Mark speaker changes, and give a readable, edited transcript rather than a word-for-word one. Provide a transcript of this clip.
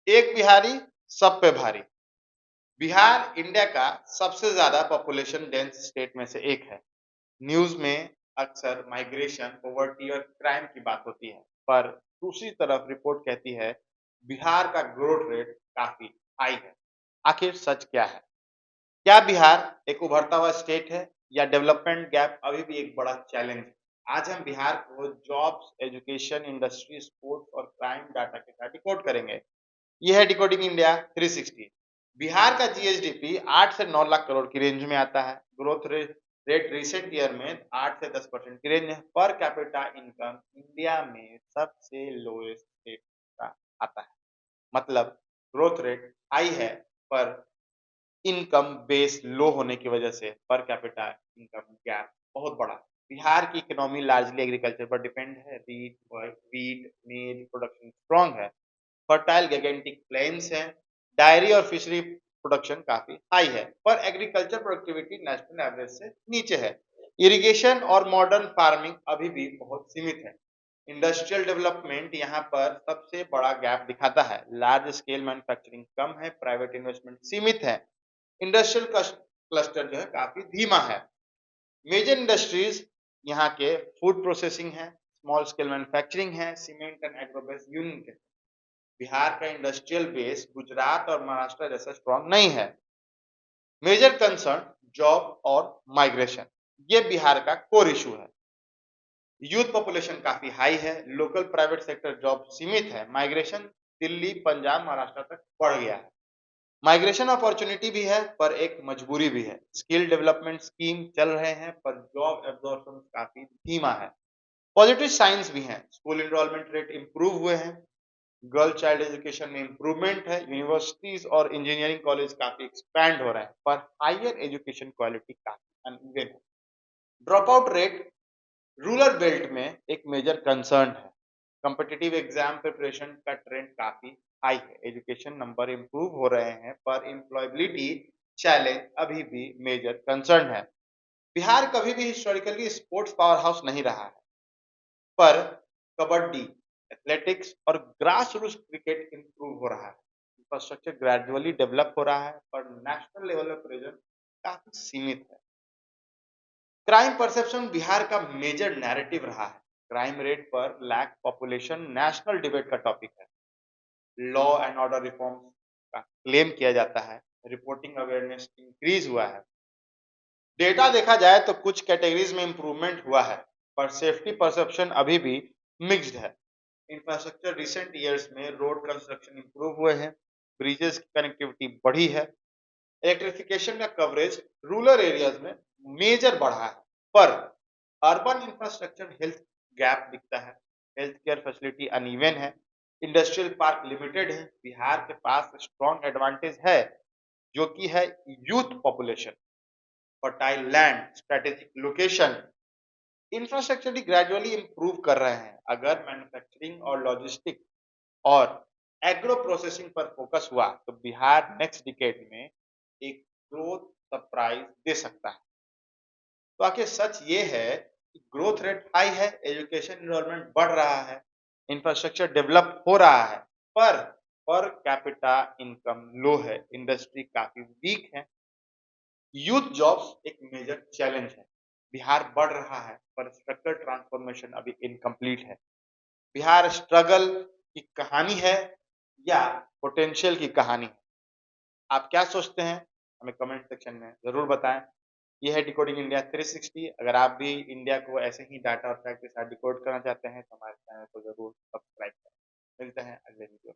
Speaker 1: एक बिहारी सब पे भारी। बिहार इंडिया का सबसे ज्यादा पॉपुलेशन डेंस स्टेट में से एक है। न्यूज में अक्सर माइग्रेशन, पॉवर्टी और क्राइम की बात होती है, पर दूसरी तरफ रिपोर्ट कहती है बिहार का ग्रोथ रेट काफी हाई है। आखिर सच क्या है? क्या बिहार एक उभरता हुआ स्टेट है या डेवलपमेंट गैप अभी भी एक बड़ा चैलेंज है? आज हम बिहार को जॉब्स, एजुकेशन, इंडस्ट्री, स्पोर्ट्स और क्राइम डाटा के साथ डिकोड करेंगे। ये है डिकोडिंग इंडिया 360। बिहार का जीएसडीपी 8 से 9 लाख करोड़ की रेंज में आता है। ग्रोथ रेट रिसेंट ईयर में 8 से 10% की रेंज है। पर कैपिटा इनकम इंडिया में सबसे लोएस्ट स्टेट का आता है। मतलब ग्रोथ रेट हाई है, पर इनकम बेस लो होने की वजह से पर कैपिटा इनकम गैप बहुत बड़ा है। बिहार की इकोनॉमी लार्जली एग्रीकल्चर पर डिपेंड है। वीट, मेज प्रोडक्शन स्ट्रॉन्ग है। फर्टाइल गैगेंटिक प्लेन्स हैं। डायरी और फिशरी प्रोडक्शन काफी हाई है, पर एग्रीकल्चर प्रोडक्टिविटी नेशनल एवरेज से नीचे है। इरिगेशन और मॉडर्न फार्मिंग अभी भी बहुत सीमित है। इंडस्ट्रियल डेवलपमेंट यहाँ पर सबसे बड़ा गैप दिखाता है। लार्ज स्केल मैन्युफैक्चरिंग कम है, प्राइवेट इन्वेस्टमेंट सीमित है। इंडस्ट्रियल क्लस्टर जो है काफी धीमा है। मेजर इंडस्ट्रीज यहाँ के फूड प्रोसेसिंग है, स्मॉल स्केल मैन्युफैक्चरिंग है, सीमेंट एंड एग्रोबेस यूनिट है। बिहार का इंडस्ट्रियल बेस गुजरात और महाराष्ट्र जैसा स्ट्रॉन्ग नहीं है। मेजर कंसर्न जॉब और माइग्रेशन, ये बिहार का कोर इशू है। यूथ पॉपुलेशन काफी हाई है, लोकल प्राइवेट सेक्टर जॉब सीमित है। माइग्रेशन दिल्ली, पंजाब, महाराष्ट्र तक बढ़ गया है। माइग्रेशन अपॉर्चुनिटी भी है, पर एक मजबूरी भी है। स्किल डेवलपमेंट स्कीम चल रहे हैं, पर जॉब एब्जॉर्प्शन काफी धीमा है। पॉजिटिव साइंस भी हैं। स्कूल एनरोलमेंट रेट इंप्रूव हुए हैं। गर्ल चाइल्ड एजुकेशन में इंप्रूवमेंट है। यूनिवर्सिटीज और इंजीनियरिंग कॉलेज काफी एक्सपैंड हो रहे हैं, पर हायर एजुकेशन क्वालिटी काफी अनइवन है। Drop out rate rural belt में एक मेजर कंसर्न है। कॉम्पिटिटिव एग्जाम प्रिपरेशन का ट्रेंड काफी हाई है। एजुकेशन नंबर इंप्रूव हो रहे हैं, पर एम्प्लॉयबिलिटी चैलेंज अभी भी मेजर कंसर्न है। बिहार कभी भी हिस्टोरिकली स्पोर्ट्स पावर हाउस नहीं रहा है, पर कबड्डी, एथलेटिक्स और ग्रास रूट क्रिकेट इंप्रूव हो रहा है। इंफ्रास्ट्रक्चर ग्रेजुअली डेवलप हो रहा है, पर नेशनल लेवल पर प्रेजेंस काफी सीमित है। क्राइम परसेप्शन बिहार का मेजर नैरेटिव रहा है। क्राइम रेट पर लैक पॉपुलेशन नेशनल डिबेट का टॉपिक है। लॉ एंड ऑर्डर रिफॉर्म्स का क्लेम किया जाता है। रिपोर्टिंग अवेयरनेस इंक्रीज हुआ है। डेटा देखा जाए तो कुछ कैटेगरीज में इंप्रूवमेंट हुआ है, पर सेफ्टी परसेप्शन अभी भी मिक्स्ड है। इंफ्रास्ट्रक्चर रिसेंट ईयर्स में रोड कंस्ट्रक्शन इंप्रूव हुए हैं। ब्रिजेस की कनेक्टिविटी बढ़ी है। इलेक्ट्रिफिकेशन का कवरेज रूरल एरियाज में मेजर बढ़ा है, पर अर्बन इंफ्रास्ट्रक्चर हेल्थ गैप दिखता है। हेल्थ केयर फैसिलिटी अनइवन है। इंडस्ट्रियल पार्क लिमिटेड है। बिहार के पास स्ट्रॉन्ग एडवांटेज है, जो कि है youth population, fertile land, strategic location. Infrastructure gradually improve कर रहे हैं। अगर मैन्युफैक्चरिंग और लॉजिस्टिक और एग्रो प्रोसेसिंग पर फोकस हुआ तो बिहार नेक्स्ट डिकेड में एक ग्रोथ सरप्राइज दे सकता है। तो आखिर सच ये है कि ग्रोथ रेट हाई है, एजुकेशन एनरोलमेंट बढ़ रहा है, इंफ्रास्ट्रक्चर डेवलप हो रहा है, पर कैपिटा इनकम लो है, इंडस्ट्री काफी वीक है। यूथ जॉब्स एक मेजर चैलेंज है। बिहार बढ़ रहा है, पर स्ट्रक्चरल ट्रांसफॉर्मेशन अभी इनकम्प्लीट है। बिहार स्ट्रगल की कहानी है या पोटेंशियल की कहानी है? आप क्या सोचते हैं? हमें कमेंट सेक्शन में जरूर बताएं। ये है डिकोडिंग इंडिया 360। अगर आप भी इंडिया को ऐसे ही डाटा और फैक्ट के साथ डिकोड करना चाहते हैं तो हमारे चैनल को जरूर सब्सक्राइब करें। मिलते हैं अगले वीडियो।